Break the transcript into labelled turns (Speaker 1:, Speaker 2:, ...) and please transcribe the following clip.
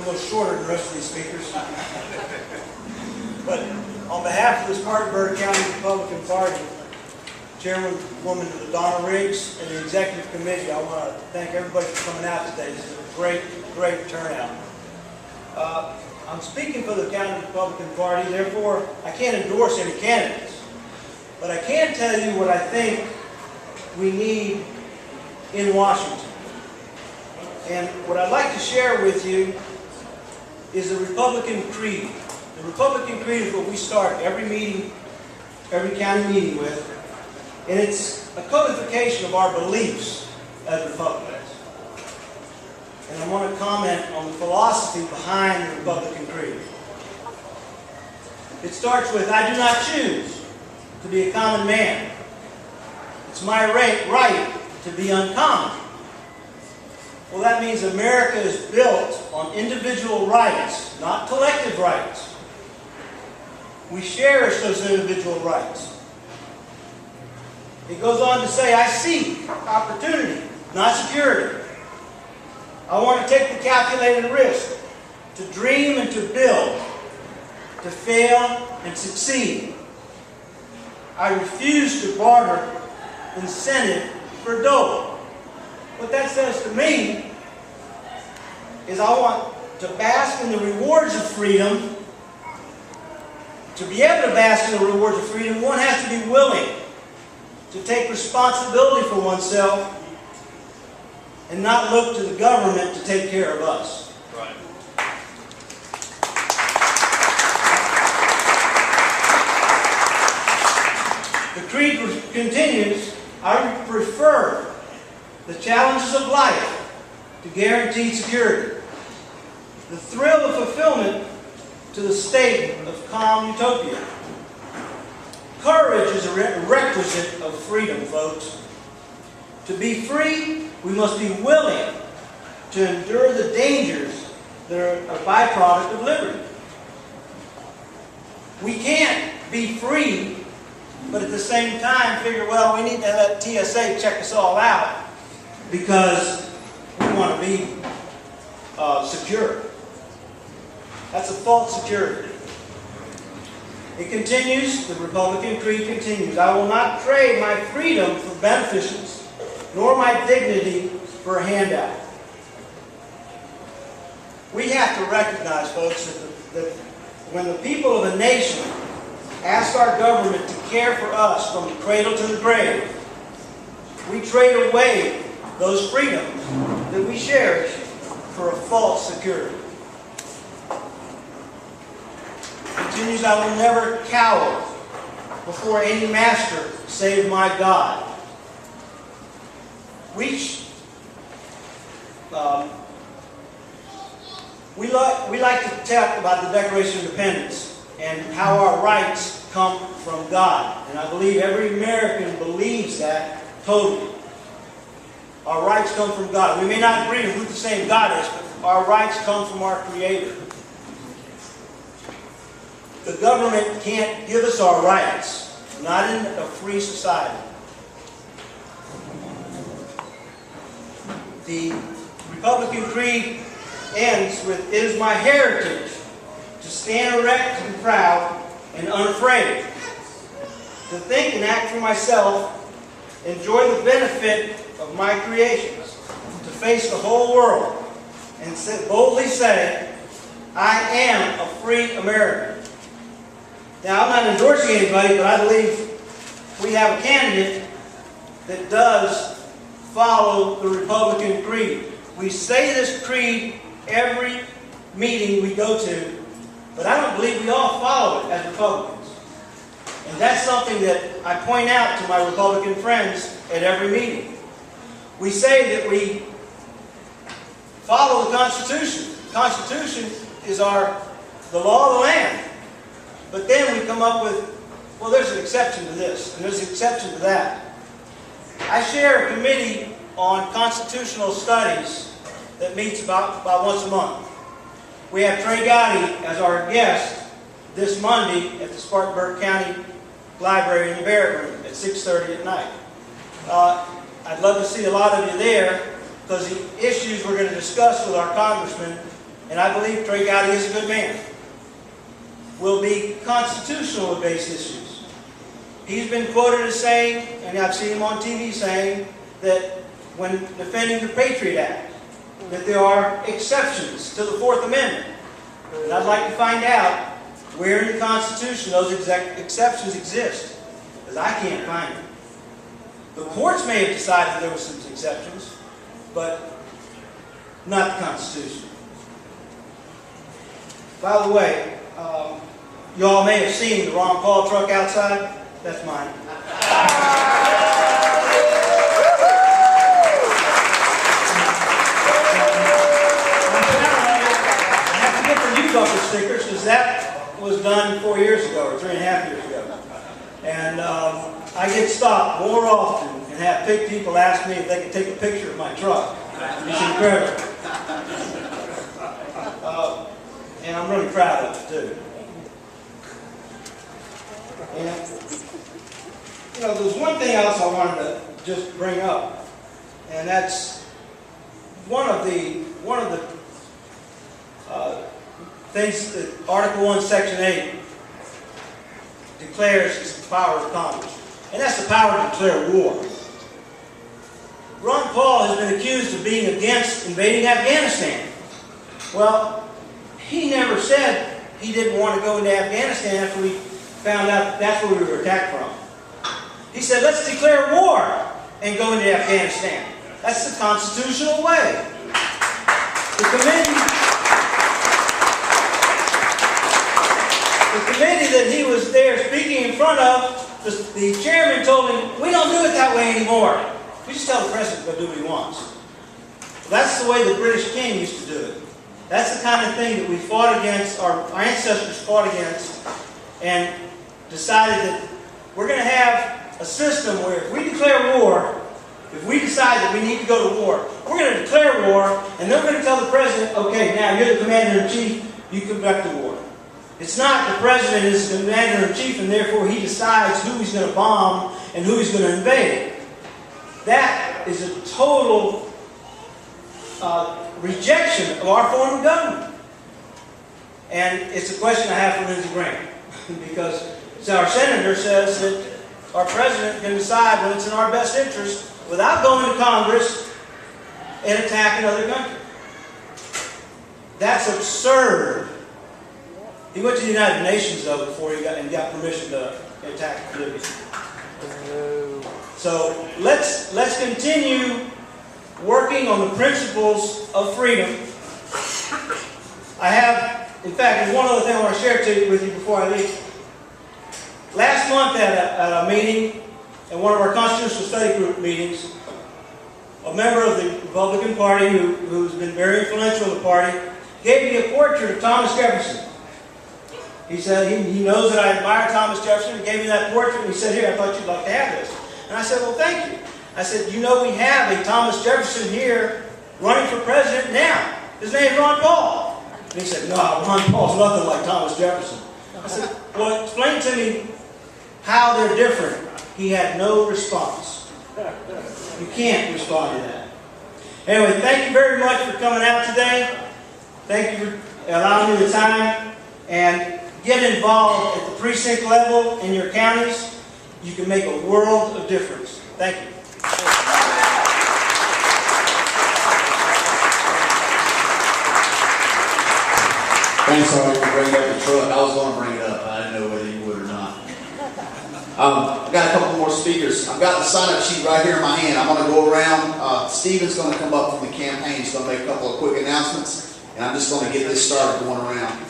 Speaker 1: a little shorter than the rest of these speakers. But on behalf of the Spartanburg County Republican Party, Chairwoman Donna Riggs, and the Executive Committee, I want to thank everybody for coming out today. This is a great turnout. I'm speaking for the County Republican Party, therefore I can't endorse any candidates. But I can tell you what I think we need in Washington. And what I'd like to share with you is the Republican Creed. The Republican Creed is what we start every meeting, every county meeting with. And it's a codification of our beliefs as Republicans. And I want to comment on the philosophy behind the Republican Creed. It starts with, I do not choose to be a common man. It's my right to be uncommon. Well, that means America is built on individual rights, not collective rights. We cherish those individual rights. It goes on to say, I seek opportunity, not security. I want to take the calculated risk to dream and to build, to fail and succeed. I refuse to barter incentive for dough. What that says to me is I want to bask in the rewards of freedom. To be able to bask in the rewards of freedom, one has to be willing to take responsibility for oneself and not look to the government to take care of us.
Speaker 2: Right.
Speaker 1: The creed continues, I prefer the challenges of life to guaranteed security, the thrill of fulfillment to the state of calm utopia. Courage is a requisite of freedom, folks. To be free, we must be willing to endure the dangers that are a byproduct of liberty. We can't be free, but at the same time figure, well, we need to let TSA check us all out because we want to be secure. That's a false security. It continues, the Republican Creed continues, I will not trade my freedom for beneficence, nor my dignity for a handout. We have to recognize, folks, that when the people of a nation ask our government to care for us from the cradle to the grave, we trade away those freedoms that we cherish for a false security. Continues, I will never cower before any master save my God. We like to talk about the Declaration of Independence and how our rights come from God. And I believe every American believes that totally. Our rights come from God. We may not agree with who the same God is, but our rights come from our Creator. The government can't give us our rights, not in a free society. The Republican Creed ends with, it is my heritage to stand erect and proud and unafraid, to think and act for myself, enjoy the benefit of my creations, to face the whole world and boldly say, I am a free American. Now, I'm not endorsing anybody, but I believe we have a candidate that does follow the Republican Creed. We say this creed every meeting we go to, but I don't believe we all follow it as Republicans. And that's something that I point out to my Republican friends at every meeting. We say that we follow the Constitution. The Constitution is the law of the land. But then we come up with, well, there's an exception to this, and there's an exception to that. I share a committee on constitutional studies that meets about once a month. We have Trey Gotti as our guest this Monday at the Spartanburg County Library in the Barrett Room at 6:30 at night. I'd love to see a lot of you there because the issues we're going to discuss with our congressman and I believe Trey Gowdy is a good man, will be constitutional-based issues. He's been quoted as saying, and I've seen him on TV saying, that when defending the Patriot Act, that there are exceptions to the Fourth Amendment. And I'd like to find out where in the Constitution those exceptions exist, because I can't find them. The courts may have decided there were some exceptions, but not the Constitution. By the way, you all may have seen the Ron Paul truck outside. That's mine. Bumper stickers, because that was done 4 years ago or 3.5 years ago. And I get stopped more often and have people ask me if they can take a picture of my truck. It's incredible. And I'm really proud of it too. And there's one thing else I wanted to just bring up, and that's one of the things that Article 1, Section 8 declares is the power of Congress. And that's the power to declare war. Ron Paul has been accused of being against invading Afghanistan. Well, he never said he didn't want to go into Afghanistan after we found out that's where we were attacked from. He said, let's declare war and go into Afghanistan. That's the constitutional way. The committee that he was there speaking in front of, the chairman told him, we don't do it that way anymore. We just tell the president to go do what he wants. Well, that's the way the British king used to do it. That's the kind of thing that we fought against, our ancestors fought against, and decided that we're going to have a system where if we declare war, if we decide that we need to go to war, we're going to declare war, and they're going to tell the president, okay, now you're the commander-in-chief, you conduct the war. It's not the president is the commander-in-chief and therefore he decides who he's going to bomb and who he's going to invade. That is a total rejection of our form of government. And it's a question I have for Lindsey Graham. Because our senator says that our president can decide when it's in our best interest without going to Congress and attacking another country. That's absurd. He went to the United Nations, though, before he got permission to attack Libya. So let's continue working on the principles of freedom. I have, in fact, there's one other thing I want to share with you before I leave. Last month at a meeting, in one of our Constitutional Study Group meetings, a member of the Republican Party who's been very influential in the party gave me a portrait of Thomas Jefferson. He said he knows that I admire Thomas Jefferson. He gave me that portrait and he said, here, I thought you'd like to have this. And I said, well, thank you. I said, you know we have a Thomas Jefferson here running for president now. His name is Ron Paul. And he said, no, Ron Paul's nothing like Thomas Jefferson. I said, well, explain to me how they're different. He had no response. You can't respond to that. Anyway, thank you very much for coming out today. Thank you for allowing me the time. And get involved at the precinct level in your counties. You can make a world of difference. Thank you.
Speaker 2: Thanks, Artie, for bringing up the truck. I was going to bring it up. I didn't know whether you would or not. I've got a couple more speakers. I've got the sign-up sheet right here in my hand. I'm going to go around. Stephen's going to come up from the campaign. He's going to make a couple of quick announcements, and I'm just going to get this started going around.